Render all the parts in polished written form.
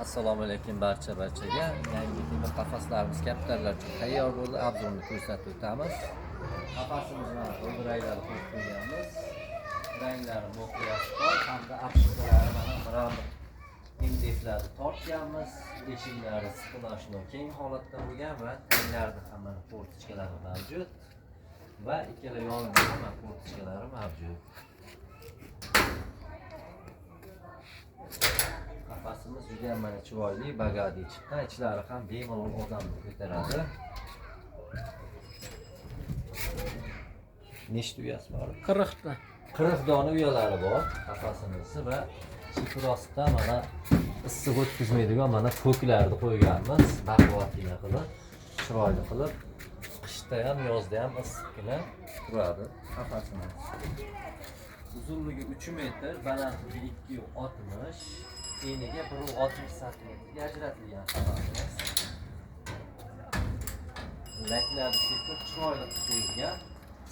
Assalomu alaykum barchaga. Yangi temir qafaslarimiz kaptarlar uchun tayyor bo'ldi. Obzorni ko'rsatib o'tamiz. Qafasimizni o'g'raylar qo'yib qo'yganmiz. Ranglari mo'qiyasi bor hamda apshikalari mana biroz indeklarni tortganmiz. Eshiklari siqilashni keng holatda bo'lgan va tanglarda hamma portichkalari mavjud va ikkala yonida ham portichkalari mavjud. Qafasimiz juda ham mana chiroyli, bagadi chiqqan, ichlari ham bemalol odamni ko'taradi. Nechta uyasi bor? 40 ta. 40 dona uyalari bor qafasimiz va shifrosida mana issiq o'tkazmaydigan mana ko'klarni qo'yganmiz. Baquvvatgina qilib, chiroyli qilib, qishda ham, yozda ham issiqqina turadi qafasimiz. Uzunligi 3 metr, balandligi 260, eniga 160 cm ajratilgan qafasimiz. Laklari sepib chiroyli qo'yilgan.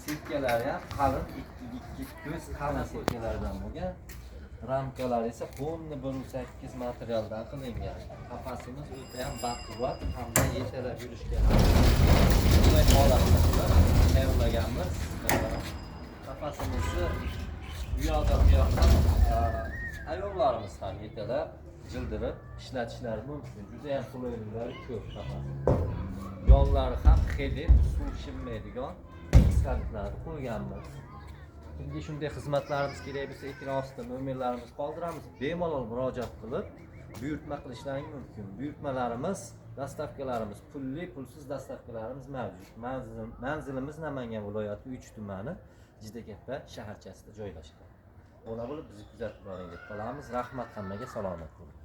Setkalari ham qalin, ikki ko'z qalin setkalardan bo'lgan. Ramkalari esa xomni 1.8 materialdan qilingan. Qafasimiz o'ta ham baquvvat hamda yetalab yurishga qulay holatda tayyorlaganmiz. Qafasimizni bu yoqda ayollarimiz ham yetalab jildirib ishlatishlari mumkin. Juda ham qulayliklari ko'p qafas. Yo'llari ham xelib, suv shimmaydigan iskartlarni qo'yganmiz. Kimga shunday xizmatlarimiz kerak bo'lsa, ekran ostida nomerlarimizni qoldiramiz. Bemalol murojaat qilib buyurtma qilishlaring mumkin. Buyurtmalarimiz, dastavkalarimiz pulli, pulsiz dastavkalarimiz mavjud. Manzilimiz Namangan viloyati 3 tumani Jidakatta shaharchasida joylashgan. Ona bo'lib bizni kuzatib boring deb qolamiz. Rahmat, hammaga salomat bo'ling.